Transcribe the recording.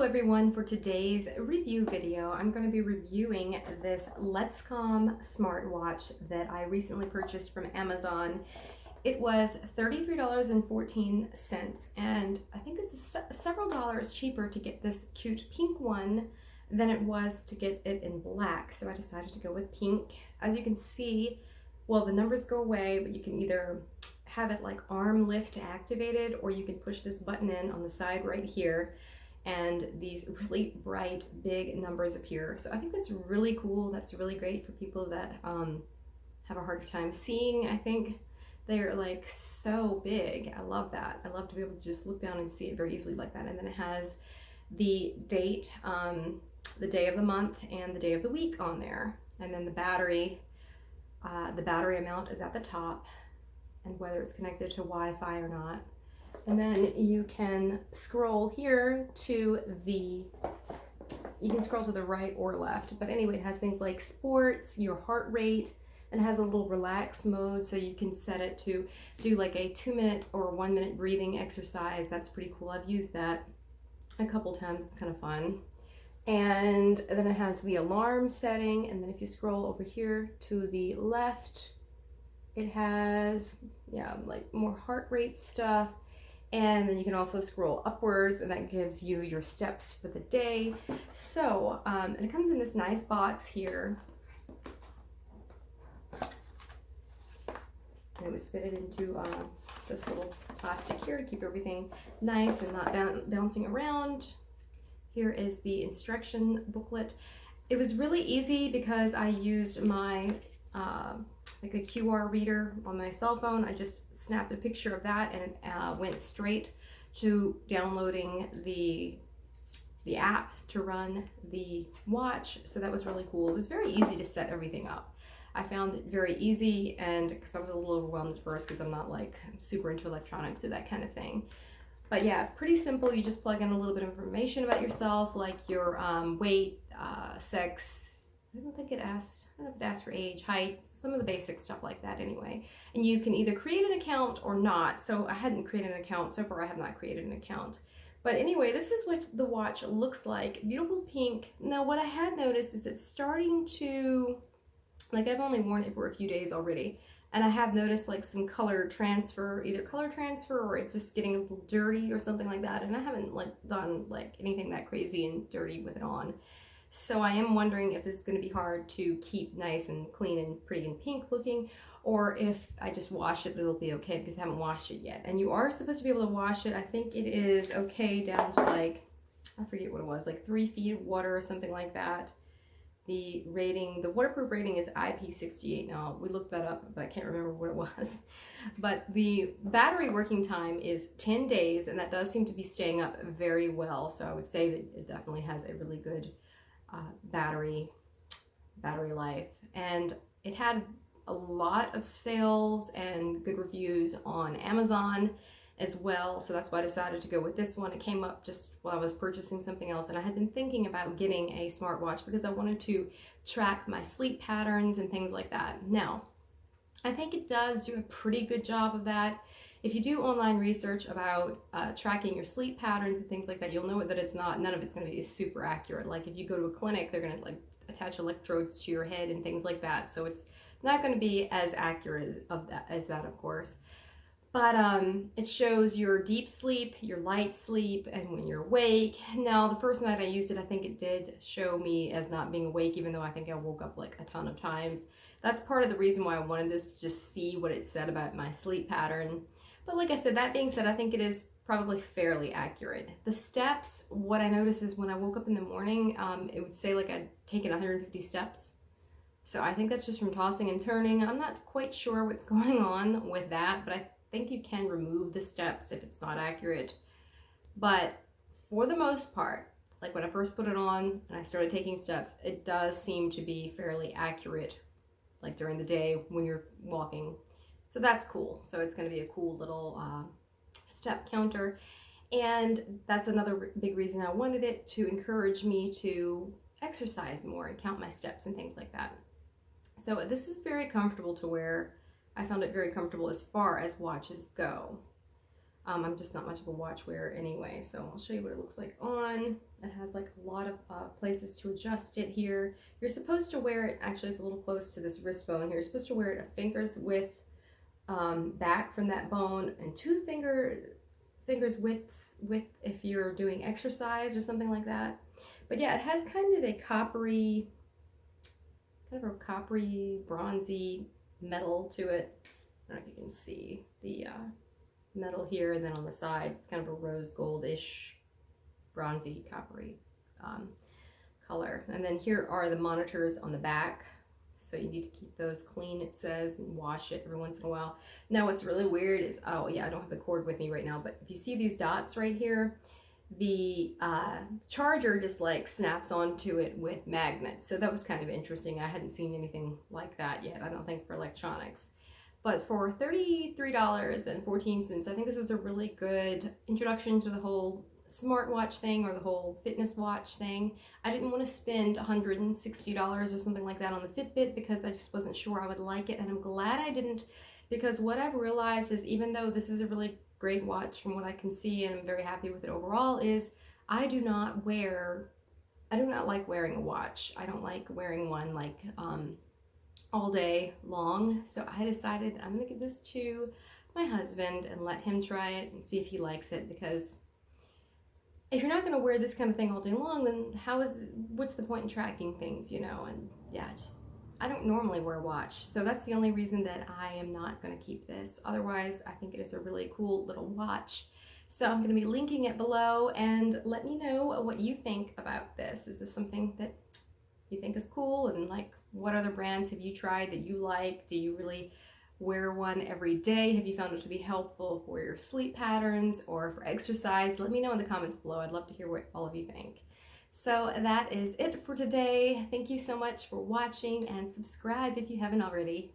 everyone. For today's review video, I'm going to be reviewing this Letscom smartwatch that I recently purchased from Amazon. It was $33.14, and I think it's several dollars cheaper to get this cute pink one than it was to get it in black, so I decided to go with pink. As you can see, well, the numbers go away, but you can either have it like arm lift activated, or you can push this button in on the side right here and these really bright big numbers appear. So I think that's really cool. That's really great for people that have a harder time seeing. I think they're like so big. I love that. I love to be able to just look down and see it very easily like that. And then it has the date, the day of the month and the day of the week on there. And then the battery amount is at the top, and whether it's connected to Wi-Fi or not. And then you can scroll here to the, right or left. But anyway, it has things like sports, your heart rate, and it has a little relax mode, so you can set it to do like a 2-minute or 1-minute breathing exercise. That's pretty cool. I've used that a couple times. It's kind of fun. And then it has the alarm setting, and then if you scroll over here to the left, it has, like more heart rate stuff. And then you can also scroll upwards, and that gives you your steps for the day. So, and it comes in this nice box here. And it was fitted into this little plastic here to keep everything nice and not bouncing around. Here is the instruction booklet. It was really easy because I used my like a QR reader on my cell phone. I just snapped a picture of that and went straight to downloading the app to run the watch. So that was really cool. It was very easy to set everything up. I found it very easy, and because I was a little overwhelmed at first because I'm not like super into electronics or that kind of thing. But yeah, pretty simple. You just plug in a little bit of information about yourself, like your weight, sex. I don't know if it asked for age, height, some of the basic stuff like that anyway. And you can either create an account or not. So I hadn't created an account. So far I have not created an account. But anyway, this is what the watch looks like. Beautiful pink. Now what I had noticed is it's starting to, like, I've only worn it for a few days already. And I have noticed like some color transfer, either color transfer or it's just getting a little dirty or something like that. And I haven't like done like anything that crazy and dirty with it on. So I am wondering if this is going to be hard to keep nice and clean and pretty and pink looking, or if I just wash it, it'll be okay, because I haven't washed it yet. And you are supposed to be able to wash it. I think it is okay down to like, I forget what it was, like 3 feet of water or something like that. The rating, the waterproof rating is IP68 now. We looked that up, but I can't remember what it was. But the battery working time is 10 days, and that does seem to be staying up very well. So I would say that it definitely has a really good battery life. And it had a lot of sales and good reviews on Amazon as well, so that's why I decided to go with this one. It came up just while I was purchasing something else, and I had been thinking about getting a smartwatch because I wanted to track my sleep patterns and things like that. Now, I think it does do a pretty good job of that. If you do online research about tracking your sleep patterns and things like that, you'll know that it's not, none of it's going to be super accurate. Like if you go to a clinic, they're going to like attach electrodes to your head and things like that. So it's not going to be as accurate as that, of course. But it shows your deep sleep, your light sleep, and when you're awake. Now, the first night I used it, I think it did show me as not being awake, even though I think I woke up like a ton of times. That's part of the reason why I wanted this, to just see what it said about my sleep pattern. But like I said, that being said, I think it is probably fairly accurate. The steps, what I noticed is when I woke up in the morning, it would say like I'd taken 150 steps. So I think that's just from tossing and turning. I'm not quite sure what's going on with that, but I think you can remove the steps if it's not accurate. But for the most part, like when I first put it on and I started taking steps, it does seem to be fairly accurate, like during the day when you're walking. So that's cool. So it's going to be a cool little step counter. And that's another big reason I wanted it, to encourage me to exercise more and count my steps and things like that. So this is very comfortable to wear. I found it very comfortable as far as watches go. I'm just not much of a watch wearer anyway, so I'll show you what it looks like on. It has like a lot of places to adjust it here. You're supposed to wear it, actually it's a little close to this wrist bone here. You're supposed to wear it a finger's width back from that bone, and fingers width if you're doing exercise or something like that. But yeah, it has kind of a coppery, bronzy metal to it. I don't know if you can see the metal here, and then on the sides it's kind of a rose goldish, bronzy, coppery color. And then here are the monitors on the back. So you need to keep those clean, it says, and wash it every once in a while. Now what's really weird is, oh yeah, I don't have the cord with me right now, but if you see these dots right here, the charger just like snaps onto it with magnets. So that was kind of interesting. I hadn't seen anything like that yet, I don't think, for electronics. But for $33.14, I think this is a really good introduction to the whole smartwatch thing or the whole fitness watch thing. I didn't want to spend $160 or something like that on the Fitbit because I just wasn't sure I would like it, and I'm glad I didn't, because what I've realized is, even though this is a really great watch from what I can see and I'm very happy with it overall, is I do not like wearing a watch. I don't like wearing one like all day long. So I decided I'm gonna give this to my husband and let him try it and see if he likes it, because if you're not going to wear this kind of thing all day long, then what's the point in tracking things, you know? And yeah, I don't normally wear a watch, so that's the only reason that I am not going to keep this. Otherwise, I think it is a really cool little watch. So I'm going to be linking it below, and let me know what you think about this. Is this something that you think is cool? And like, what other brands have you tried that you like? Do you really wear one every day? Have you found it to be helpful for your sleep patterns or for exercise? Let me know in the comments below. I'd love to hear what all of you think. So that is it for today. Thank you so much for watching, and subscribe if you haven't already.